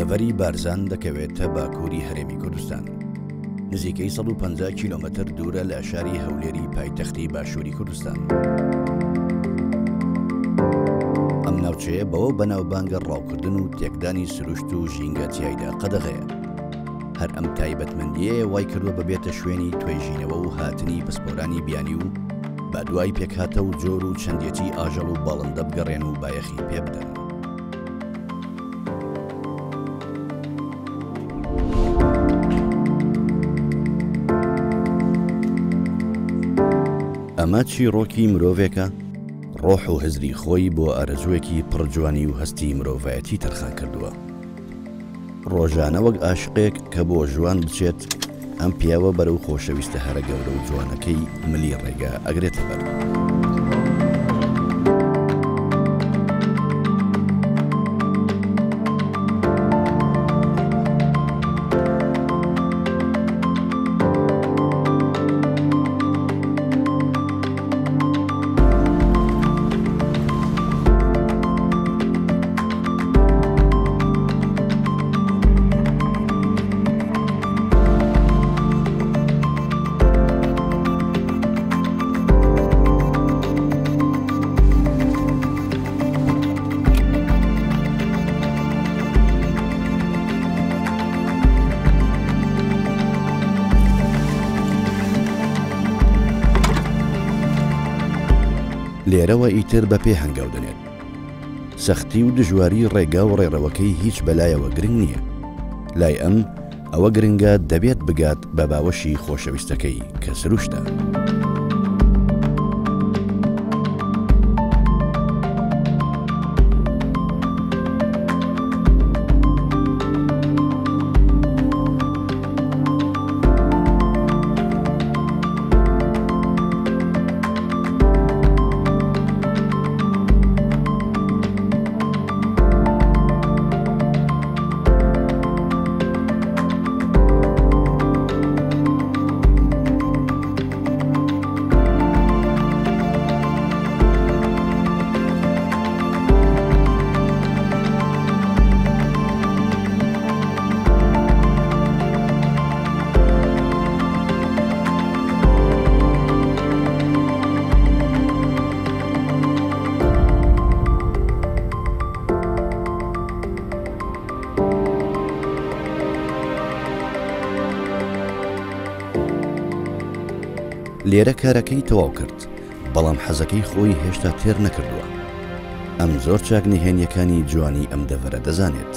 دەڤەری بارزان دەکەوێتە باکووری هەرێمی کوردستان. نزیکەی 150 کیلۆمەتر دوورە لە شاری هەولێری پایتەختی باشووری کوردستان. ئەم ناوچەیە بەوە بەناوبانگە ڕاوکردن و تێکدانی سروشت و ژینگە تیایدا قەدەغەیە. هەر ئەم تایبەتمەندیەیە وای کردووە ببێتە شوێنی توێژینەوە و هاتنی پسپۆرانی بیانی و با دوای پێکهاتە و جۆر و چەندێتی ئاژەڵ و باڵندە بگەڕێن و بایەخی پێ بدەن. ئەمە چیرۆکی مرۆڤێکە، ڕۆح و هزری خۆی بۆ ئارەزوویەکی پڕجوانی و هەستی مرۆڤایەتی تەرخان کردووە. ڕۆژانە وەک ئاشقێک کە بۆ ژوان بچێت، ئەم پیاوە بەرەو خۆشەویستە هەرە گەورە و جوانەکەی ملی ڕێگا ئەگرێتە بەر. لێرەوە ئیتر بە پێ هەنگاو دەنێت. سەختی و دژواری ڕێگا و ڕێڕەوەکەی هیچ بەلایەوە گرنگ نییە. لای ئەم ئەوە گرنگە دەبێت بگات بە باوەشی خۆشەویستەکەی کە سروشتە. لێرە کارەکەی تەواو کرد، بەڵام حەزەکەی خۆی هێشتا تێر نەکردووە. ئەم زۆر چاک نهێنیەکانی جوانی ئەم دەڤەرە دەزانێت.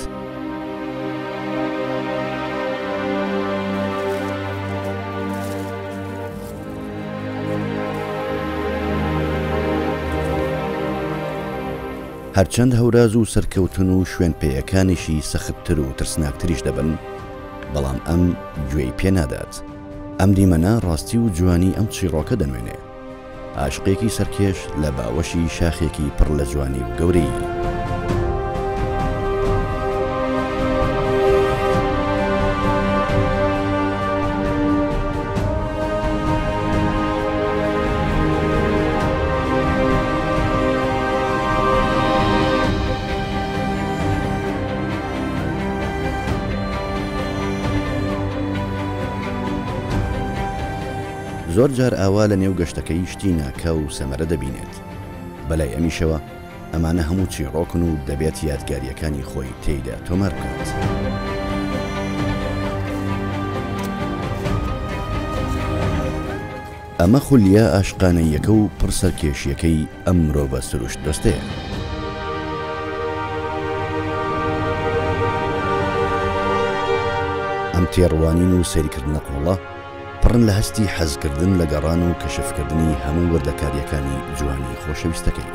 هەرچەند هەوراز و سەرکەوتن و شوێن پێیەکانیشی سەختتر و ترسناکتریش دەبن، بەڵام ئەم گوێی پێ نادات. ئەم دیمەنە ڕاستی و جوانی ئەم چیرۆکە دەنوێنێ، عاشقێکی سەرکێش لە باوەشی شاخێکی پڕ لە جوانی و گەورەی. زۆر جار ئاوا لە نێو گەشتەکەی شتی ناکە و سەمەرە دەبینێت. بەلای ئەمیشەوە ئەمانە هەموو چیرۆکن و دەبێت یادگاریەکانی خۆی تێیدا تۆمار بکات. ئەمە خولیە ئاشقانەیەکە و پڕسەرکێشیەکەی ئەم مرۆڤە سروشت دۆستەیە. ئەم تێڕوانین و سەیرکردنە قوڵە پڕن لە هەستی حەزکردن لە گەڕان و کەشفکردنی هەموو وەردەکاریەکانی جوانی خۆشەویستەکەی.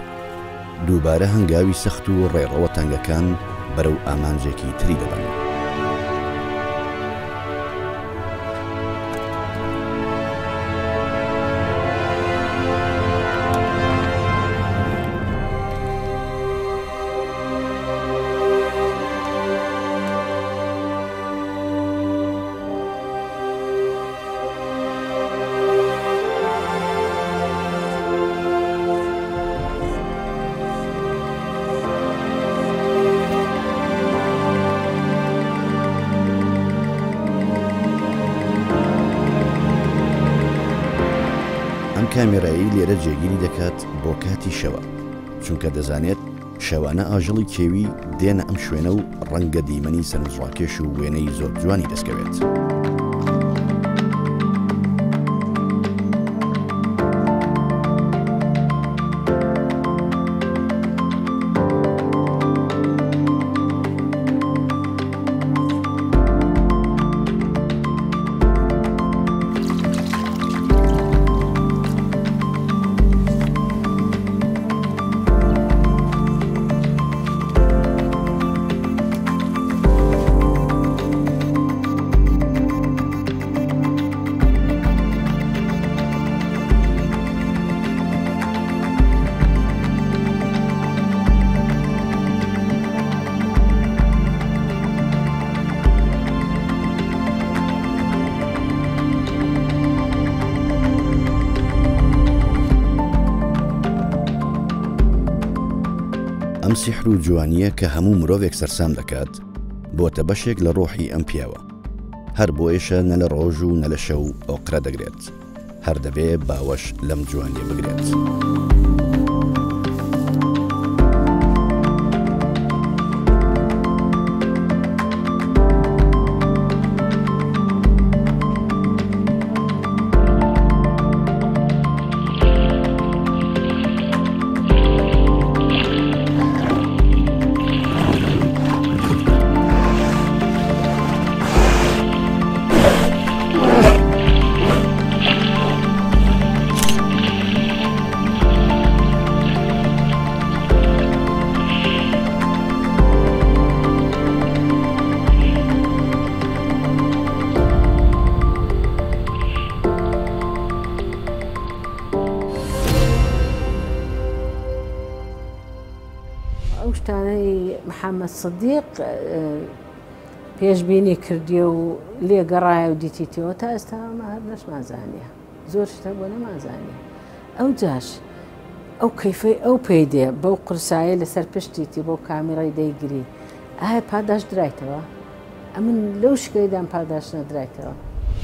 دووبارە هەنگاوی سەخت و ڕێڕەوە تەنگەکان بەرەو ئامانجێکی تری دەبن. کامێرایی لێرە جێگیری دەکات بۆ کاتی شەوە، چونکە دەزانێت شەوانە ئاژەڵی کێوی دێنە ئەم شوێنە و ڕەنگە دیمەنی سەرنجڕاکێش و وێنەی زۆر جوانی دەستکەوێت. ئەم سیحر و جوانیە کە هەموو مرۆڤێک سەرسام دەکات بۆتە بەشێک لە ڕۆحی ئەم پیاوە، هەر بۆیشە نە لە ڕۆژ و نە لە شەو ئۆقرە دەگرێت، هەر دەبێ باوەش لەم جوانیە بگرێت. ئەو شتانەی محەممەد سدیق پێشبینی کردی و لێگەڕایە و دیتیتەوە تا ئێستا ئەمە هەر نەشمازانیە، زۆر شتە بۆ نەمازانیە. ئەو جاش ئەو کەیفەی ئەو پێی دێ بەو قورسایە لەسەر پشتیتی بۆ کامیڕی دەیگری، ئایا پاداش درایتەوە؟ ئەمن لەو شکەیدان پاداش نەدرایتەوە.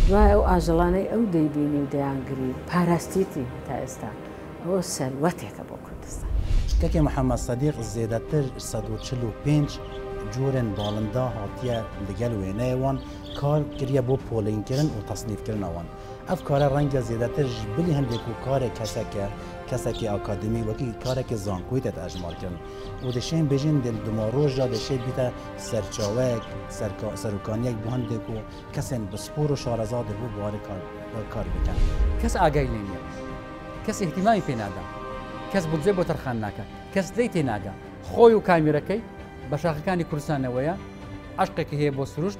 دوای ئەو ئاژەڵانەی ئەو دەیبینی و دەیانگری پاراستیتی تا ئێستا ئەوە سەروەتێکە بۆ کوردستان. شتێکی محەممەد سەدیق زێدەتر 145 جورên balında hatiye digel wêneyê kar kiriye bo polînkirin û tasnîfkirina wan. Ev kara renga zêdetir ji bilî hindê ku karê kesekê akademî wekî karekê zankoyî te ejmal kirin. û dişên bêjin di maroja dişê bîte serçawek, serokkaniyek bu hindê ku kesên bi spor û şarezadê bû warê kar bikin. Kes agahî nîye, kes ihtimamî pê nada. کەس بودجێ بۆ تەرخان ناکە، کەس دەی تێناگە، خۆی و کامیرەکەی بە شاخەکانی کوردستانەوەیە، عشقێکی هەیە بۆ سروشت،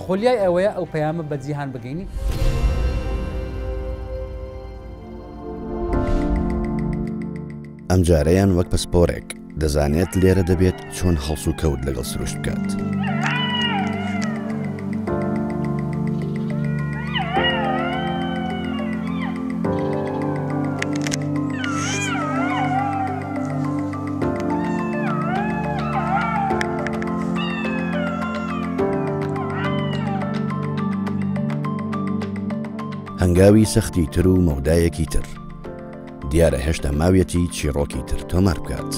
خۆلیای ئەوەیە ئەو پەیامە بە جیهان بگەینی. ئەم جارەیان وەک پسپۆرێک دەزانێت لێرە دەبێت چۆن هەڵس و کەوت لەگەڵ سروشت بکات. هەنگاوی سەختی تر و مەودایەکی تر دیارە هێشتا ماویەتی چیرۆکی تر تۆمار بکات.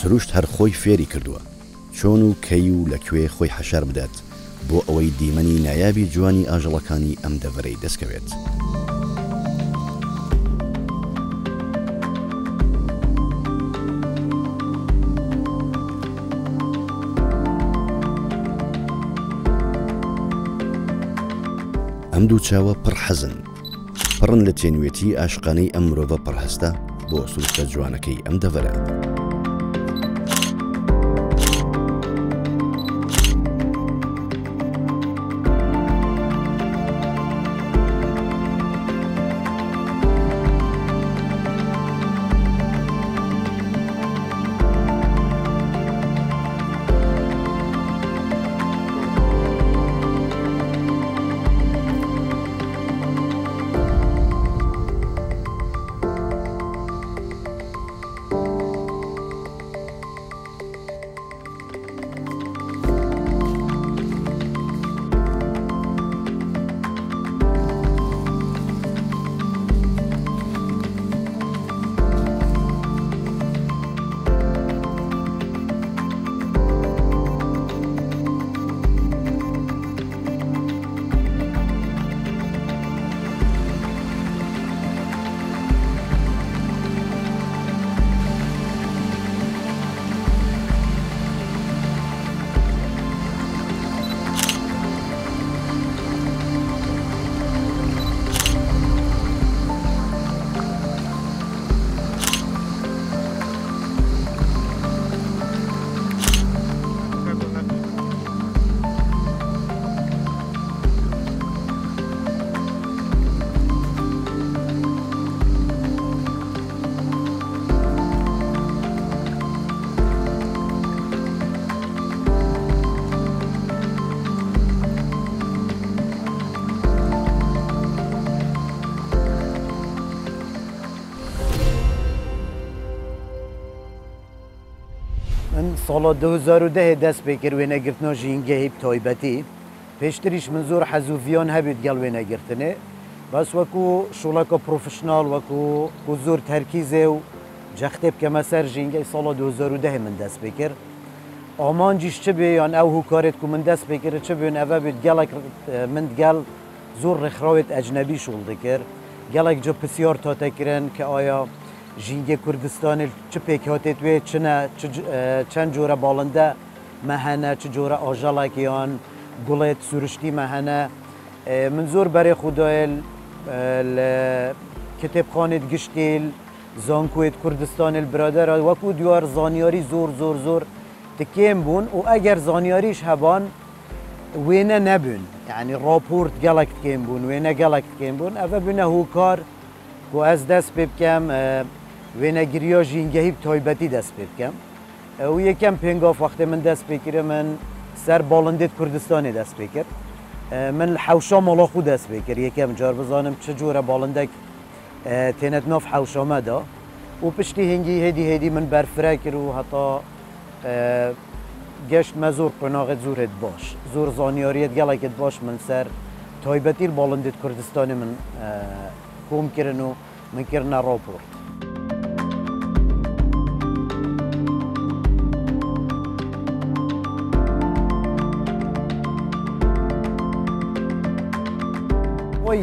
سروشت هەر خۆی فێری کردووە چۆن و کەی و لەکوێ خۆی حەشار بدات بۆ ئەوەی دیمەنی نایابی جوانی ئاژەڵەکانی ئەم دەڤەرەی دەستکەوێت. ئەم دوو چاوە پڕ حەزن، پڕن لە تێنوێتی ئاشقانەی ئەم مرۆڤە پڕهەستە بۆ سروشتە جوانەکەی ئەم دەڤەرە. من ساڵ 2010 دەست پێ کرد وێنەگرتنەوە ژینگەهی تایبەتی پێشتریش من زۆر حەزوڤیان هەبێت گەڵ وێنەگرتنێ بەس وەکو شوڵەکە پرۆفشناڵ وەکو زۆر تەرکیزێ و جەختێ بکەمە سەر ژینگەی ساڵ 2010 من دەست پێ کرد ئامانجیش چ بێ یان ئەو هوکارێت و من دەست پێ کرد چ بێن ئەڤە بێت گەڵک من گەڵ زۆر ڕێکخراوێت ئەجنەبی شوڵ دەکرد گەڵک جا پرسیار تاتەکردن کە ئایا ژینگە کوردستانی چ پێک هاتێت وێ چەند جۆرە باڵندە مەهەنە چ جۆرە ئاژەڵێک یان گوڵێت سروشتی مەهەنە من زۆر بەرێ خودایل کتێبخانێت گشتیل زانکوێت کوردستانی برادرە وەکو دیوار زانیاری زۆر تکێم بوون و ئەگەر زانیاریش هەبان وێنە نەبوون یعنی ڕاپۆرت گەڵک تکێم بوون وێنە گەڵک تکێم بوون ئەvە بوونە هوکار و ئەس دەست پێ بکەم وێنەگریە ژینگەهی تایبەتی دەست پێ بکەم و یەکەم پێنگاف وەختێ من دەست پێ کرد من سەر باڵندێت کوردستانی دەست پێ کرد من حەوشا مەڵاخو دەست پێ کرد یەکەم جار بزانم چ جۆرە باڵندێک تێنێت ناف حەوشامەدا و پشتی هەنگی هێدی من بەرفرە کرد و هەتا گەشتمە زۆر قۆناغت زۆرت باش زۆر زانیاریت گەڵێکت باش من سەر تایبەتی باڵندێت کوردستانی من کۆمکردن و منکردنە ڕاپۆرت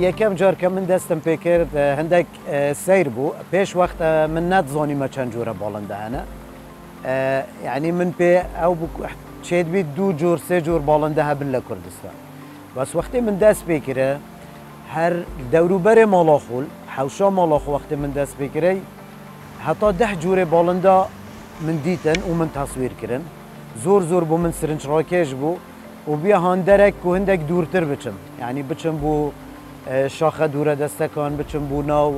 یەکەم جار کە من دەستم پێ کرد هەندێک سیر بوو پێش وەخت من نەتزانیمە چەند جۆرە باڵندە هەنە یعنی من پێ ئەو چێت بیت دوو جۆر سێ جۆر باڵندە هەبن لە کوردستان بەس وەختی من دەست پێ کرە هەر دەوروبەرێ ماڵاخۆل حەوشا ماڵاخۆ وەختی من دەست پێ کرەی هەتا 10 جۆرێ باڵندە من دیتن و من تەسویر کردن زۆر بۆ من سرنجڕاکێش بوو و بیا هاندەرێک و هەندێک دوورتر بچم یعنی بچم بۆ شاخە دوورە دەستەکان بچم بوو ناو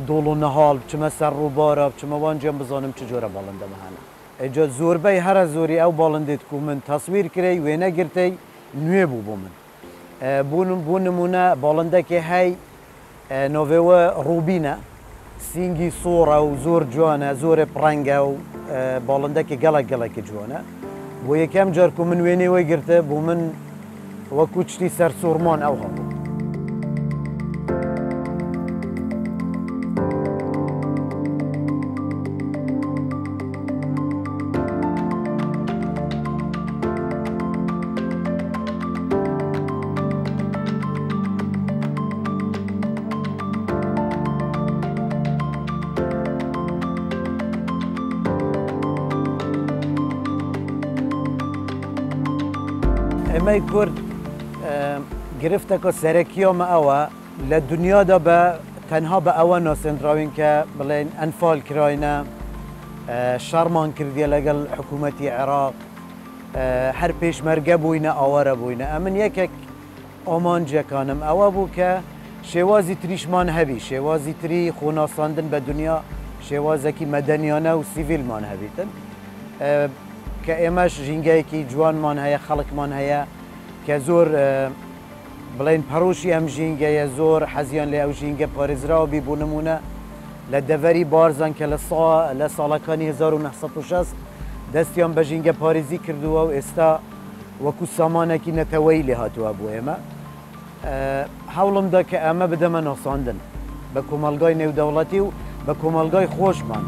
دۆڵ و نەهاڵ بچمە سەر ڕووبارە بچمە وانجیان بزانم چ جۆرە باڵندە مەهەنە ئەجا زۆربەی هەرە زۆری ئەو باڵندێت و من تەسویر کرەی وێنەگرتەی نوێ بوو بۆ من بۆ نمونە باڵندەکی هەی نۆڤێوە ڕووبینە سینگی سۆڕە و زۆر جوانە زۆرە پڕەنگە و باڵندەکی گەڵێکی جوانە بۆ یەکەم جار و من وێنەوەی گرتە بۆ من وەکو چتی سەر سوورمان ئەو هەبوو ئەمەی کورد گرفتەکە سەرەکیۆمە ئەوە لە دنیادا بە تەنها بە ئەوە ناسێنراوین کە بڵێن ئەنفال کراینە شەڕمان کردیە لەگەڵ حکوومەتی عێراق هەر پێشمەرگە بووینە ئاوارە بووینە ئەمن یەکێک ئامانجەکانم ئەوە بوو کە شێوازی تریشمان هەبی شێوازی تری خۆناساندن بە دنیا شێوازێکی مەدەنیانە و سیڤیلمان هەبیتن کە ئێمەش ژینگەیەکی جوانمان هەیە خەڵکمان هەیە کە زۆر بڵێن پەرۆشی ئەم ژینگەیە زۆر حەزیان لێ ئەو ژینگە پارێزراوە بی بوو نمونە لە دەڤەری بارزان کە لە ساڵەکانی 1960 دەستیان بە ژینگە پارێزی کردووە و ئێستا وەکو سامانێکی نەتەوەی لێ هاتووە بۆ ئێمە هەوڵمدا کە ئەمە بدەمە ناساندن بە کۆمەلگای نێودەوڵەتی و بە کۆمەلگای خۆشمان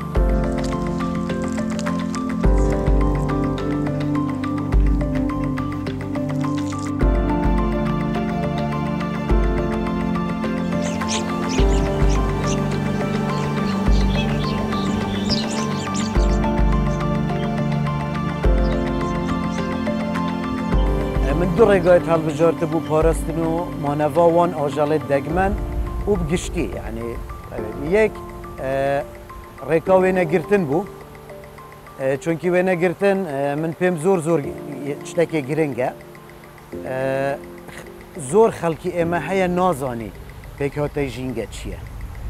دو ڕێگایت هەڵبژارتە بوو پاراستن و مانەڤاوان ئاژەڵێت دەگمەن و بگشتی یعنی یەک ڕێکا وێنەگرتن بوو چونکی وێنەگرتن من پێم زۆر شتێکی گرنگە زۆر خەڵکی ئێمە هەیە نازانی پێکهاتەی ژینگە چییە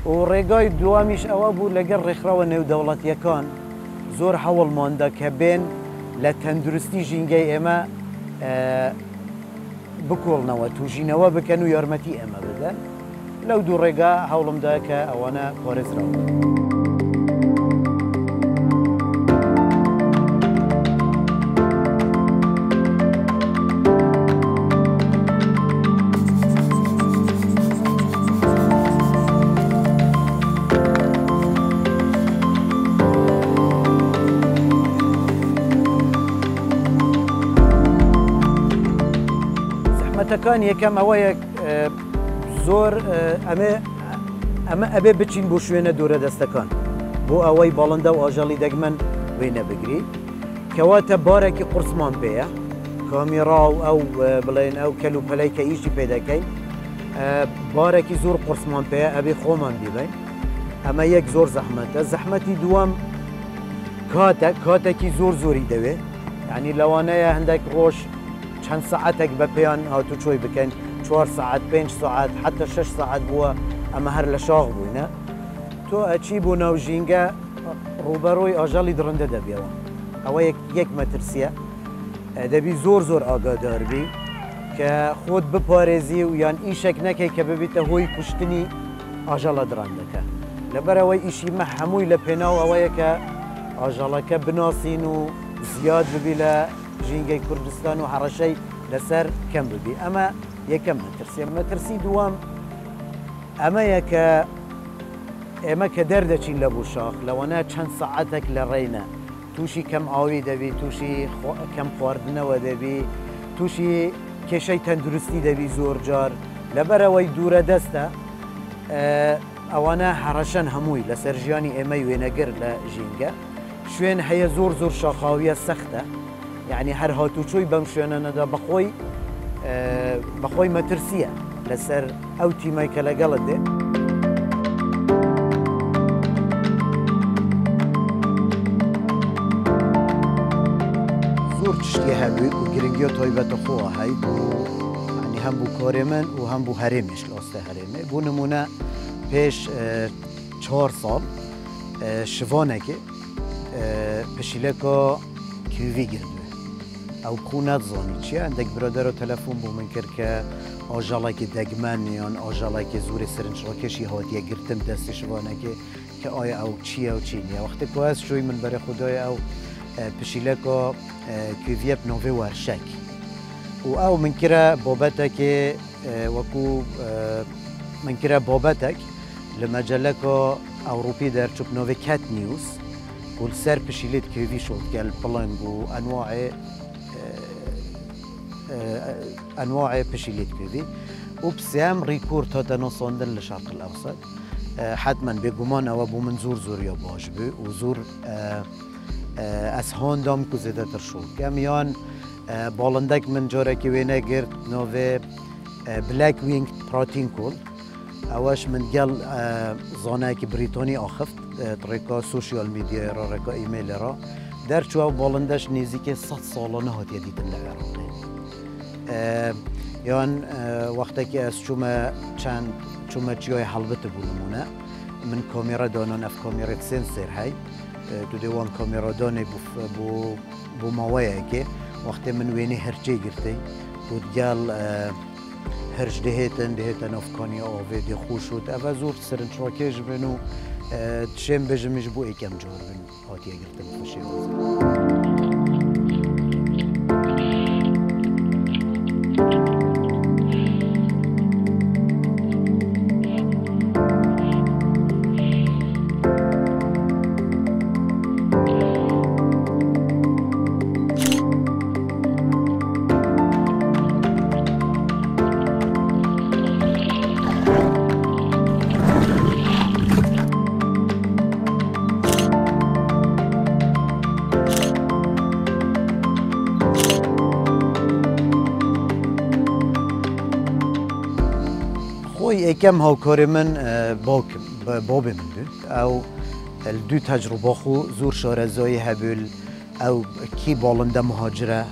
و ڕێگای دووامیش ئەوە بوو لەگەڵ ڕێکخراوە نێودەوڵەتیەکان زۆر هەوڵماندا کە بێن لە تەندروستی ژینگەی ئێمە بکۆڵنەوە توژینەوە بکەن و یارمەتی ئێمە بدەن لەو دوو ڕێگا هەوڵمدا کە ئەوانە پارێزراوە شتەکان یەکەم ئەوەیە زۆر ئەمە ئەبێ بچین بۆ شوێنە دوورە دەستەکان بۆ ئەوەی باڵندە و ئاژەڵی دەگمەن وێنە بگری کەواتە بارێکی قورسمان پێەیە کامیرا و ئەو بڵێن ئەو کەلوپەلەی کە ئیشی پێ دەکەین بارێکی زۆر قورسمان پێەیە ئەبێ خۆمان بیبین ئەمە یەک زۆر زەحمەتە زەحمەتی دووەم کاتێکی زۆری دەوێت یعنی لەوانەیە هەندێک ڕۆژ چەند سەعاتێک بە پێیان هاتوچۆی بکەن 4 ساعت 5 ساعت حتى 6 ساعت بووە ئەمە هەر لە شاغ بووینە تۆ ئەچی بۆ ناو ژینگە ڕوبەرۆی ئاژەڵی درڕندە دەبێەوە ئەوە یەک مەترسیە دەبی زۆر ئاگاداربی کە خۆت بپارێزی و یان ئیشێک نەکەی کە ببیتە هۆی کوشتنی ئاژەڵە درڕندەکە لەبەرەوەی ئیشی مە هەمووی لە پێناو ئەوەیە کە ئاژەڵەکە بناسین و زیاد ببی لە ژینگەی کوردستان و هەڕەشەی لەسەر کەم ببی ئەمە یەکەم مەترسی دووەم ئەمەیە کە ئێمە کە دەردەچین لە بوو شاخ لەوەنە چەند سەعاتێک لە ڕێینە تووشی کەم ئاوی دەبی تووشی کەم خواردنەوە دەبی تووشی کێشەی تەندروستی دەبی زۆر جار لەبەرەوەی دوورە دەستە ئەوانە هەڕەشەن هەمووی لەسەر ژیانی ئێمەی وێنەگر لە ژینگە شوێن هەیە زۆر شاخاویە سەختە یعنی هەر هاتوچۆی بەم شوێنەنەدا بەخۆی مەترسیە لەسەر ئەو تیمای کە لەگەڵت دێ زۆر شتی هەبووی و گرنگی و تایبەتە خۆوە هەی ینی هەم بوو کۆرێ من و هەم بوو هەرێمیش لە ئۆستە هەرێمێ بوو نمونە پێش 4 ساڵ شڤانێکی پشیلەکە کیوی گردووە ئەو کو نەتزانی چیە هەندێک برادەرە تەلەفۆن بۆ من کرد کە ئاژەڵێکی دەگمەن یان ئاژەڵێکی زوری سرنجڕۆکێشی هاتیە گرتم دەستی شڤانێکی کە ئایا ئەو چییە و چی نییە وەختێک کواز شوی من بەرە خوددای ئەو پشیلەکە کیویە بنۆڤێ وەرشەک و ئەو من کرا بابەتێکی وەکو من کرا بابەتێک لە مەجەلەکە ئەوروپی دەرچوب نۆڤێ کات نیوز والسر بشيلت كيفي شوط قال بلانج وانواع بشيلت كيفي وبسام ريكورد هذا نصندن للشرق الاوسط حتما بيقومان او ابو منزور زوريا باش بي وزور اسهان دام كوزيدا ترشول كاميان بالندك من جاركي وينا قرت نوفي بلاك وينج بروتين كول اواش من قال زاناكي بريطاني اخفت طريقه سوشيال ميديا را رقا ايميل را در چوا بالندش نزدیک 100 سالانه هات دیدن لعراق یان وقتی که از چوما چیای حلبت بولمونه من کامیرا دانان اف کامیرا سنسر هی تو دیوان کامیرا دانه بو ماویه که وقتی من وینی هرچی گرتی بود گل هرج دهتن افکانی آوه دی خوش شد اول زور سرنچراکش بنو تشم بجمش بو یکم جور بن هاتیه گرتم خوشی كم هاو كوري من بابي من دو او الدو تجربة خو زور شارزایی هبول او کی بالنده مهاجره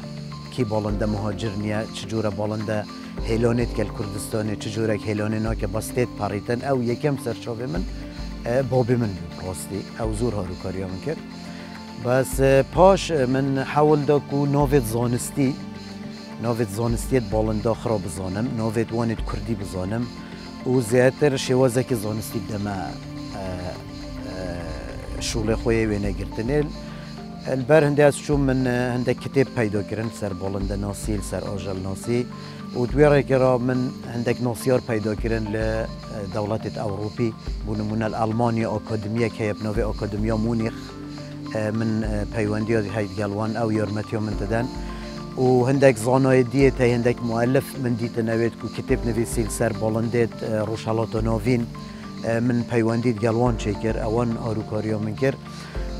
کی بالنده مهاجر نیه چجوره بالنده هیلانت کل کردستانه چجوره هیلانه نا که باستید پاریتن او یکم سرچاوه من بابي من دو راستی او زور هارو کاریا من کرد بس پاش من حاول دا کو نوید زانستی بالنده خراب بزانم نوید وانت کردی بزانم و زیاتر شوازکی زانستی بدما شغل خویی و نگرتنیل البر هندی از شو من هندی کتاب پیدا کردن سر بالنده ناسی سر آجل ناسی و دویره که را من هندی ناسیار پیدا کردن لدولت اوروپی بونمون الالمانیا آکادمیه که یبناوی آکادمیا مونیخ من پیوندی هاید گلوان او یارمتی من تدن وهندك زانای دیت هندك مؤلف من دیت نوید کو کتاب نویسیل سر بالندت روشالات نوین من پیوندید گلوان چکر اوان آروکاریا من کر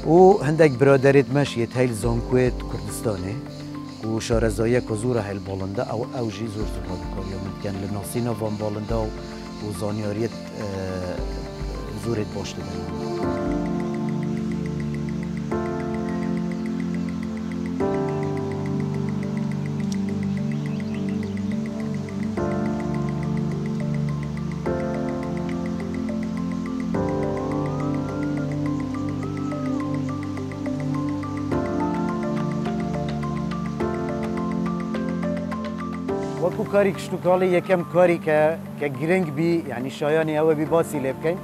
و هندك برادرت مشيت هاي الزونكويت كردستاني وشارزايا كزورة هاي البولندا او جي زور زور كوريا من كان لناصينا فان بولندا وزانياريت زورت باشته وكو كاري كشتوكالي يكم كاري كجرينج بي يعني شاياني او بي باسي لبكين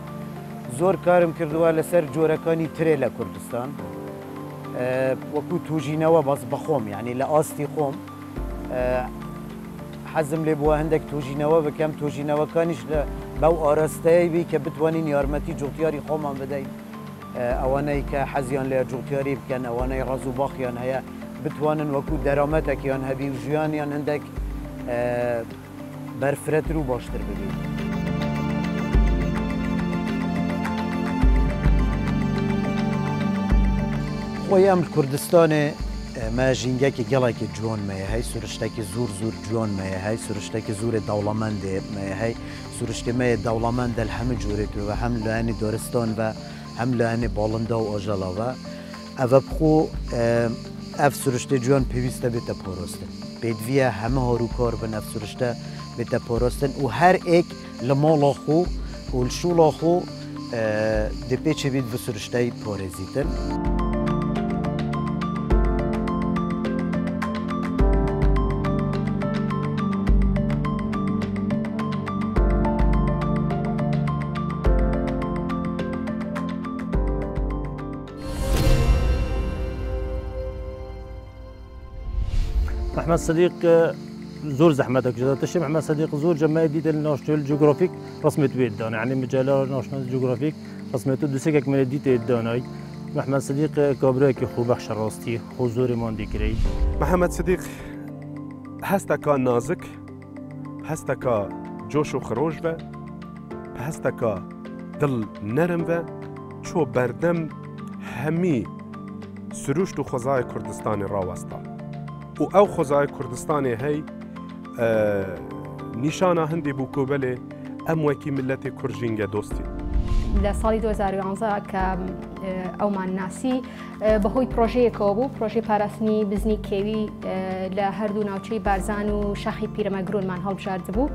زور كارم كردوا لسر جوركاني تري لكردستان وكو توجينوا بس بخوم يعني لاستي خوم حزم لبوا هندك توجينوا بكم توجينوا كانش بو ارستاي بي كبتوانين يارمتي جوتياري خوم بداي اواني كحزيان لي جوتياري بكن اواني رازو باخيان هيا بتوانن وكو درامتك يان هبي وجيانيان هندك برفرت رو باشتر ببین خوی ام کردستان ما جینگه که گله که جوان میه های سرشته که زور جوان میه های سرشته که زور دولمند میه های سرشته میه دولمند دل همه جورت و هم لعنی دارستان و هم لعنی بالندا و آجالا و او بخو اف سرشته جوان پیوسته بیت پروسته بدویه همه هاروکار به نفس سرشته بیت پروستن و هر ایک لمالا خو و الشولا خو دی پیچه بید و سرشته پارزیتن محمد صديق زور زحمتك جدتش محمد صديق زور جمعية ديت الناشونال جيوغرافيك رسمة بيدان يعني مجلة ناشونال جيوغرافيك رسمة دوسيك من ديت الداناي محمد صديق كابراك خو بخش راستي خو زور ماندي كري محمد صديق هستك نازك هستك جوش وخروج و هستك دل نرم و شو بردم همي سروشت و خزای کردستان راوستا و او خزای کردستان هی نیشانه هندی بوکوبله ام وکی ملت کرجینگ دوستی لسالی 2011 که او من ناسی بهوی پروژه کابو پروژه پاراسنی بزنی کیوی لهر دو ناوچه بارزان و شاخی پیرمگرون من حال بشارد بو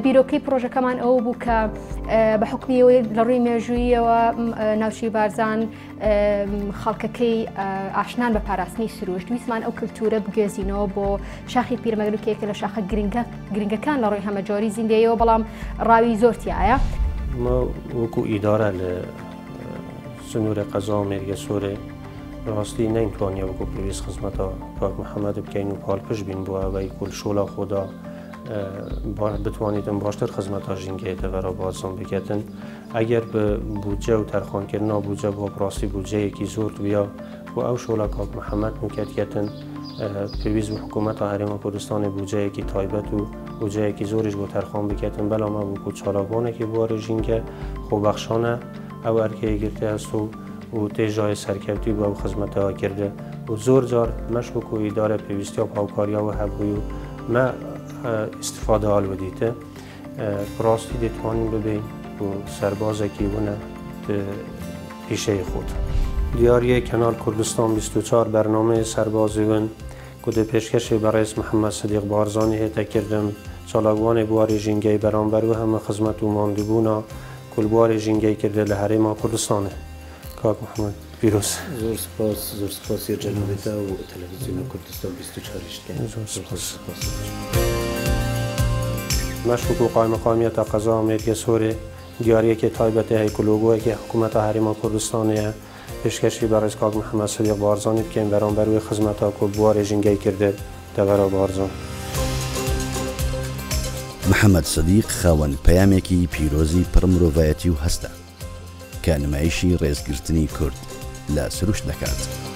بیروکی پروژه کمان او بو که بحکمی لروی میجویی و ناوچه بارزان خلقکی آشنان به پاراسنی سروش دویست من او کلتوره بگزینو با شاخی پیرمگرون که لشاخ گرینگه کان لروی همه جاری زنده و بلام راوی زورتی آیا ما وكو إدارة لسنور قضاء ميريا سوري راستی نمیتوانی وكو بيويس خدمتا باك محمد بكين و پالپش بين بوا و يكل شولا خدا بتوانیدن باشتر خدمتا جنگه تورا بازم بکتن اگر به بودجه و ترخان کردن بودجه با براستی بودجه یکی زورت بیا و او شولا کاک محمد میکرد کتن پیویز و حکومت هرم کردستان بودجه یکی تایبت و بودجه یکی زورش با ترخان بکتن بلا ما بو چالاگانه که بوار جنگه خو بخشانه او ارکه گرفته است و تجای سرکرتی با خدمت ها کرده و زور زار مشکوک و اداره پیوستی و پاوکاریا و هبوی ما استفاده حال بدیته براستی دیتوانیم ببین و سرباز کیونه پیشه خود دیاری کانال کردستان 24 برنامه سربازیون کد پیشکش برای محمد صدیق بارزانی هیته کردم سالاگوان بوار جنگی برانبر و همه خدمت و ماندبونا کل بوار جنگی کرده لحرم کردستانه کاک محمد پیروز زور سپاس جنوبیتا و تلویزیون کردستان 24 اشتکن زور سپاس مشکوک و قایمیت قضا امریکا سوری دیاری که تایبت های کلوگوی که حکومت حریم کردستانه پیشکشی برای کاک محمد صدیق بارزانی که برانبر و خدمت ها کل بوار جنگی کرده دورا بارزان محمد صديق خاون پەیامێکی پیرۆزی پڕمرۆڤایەتی و هەستە کە نمایشی ڕێزگرتنی کورد لە سروش دەکات.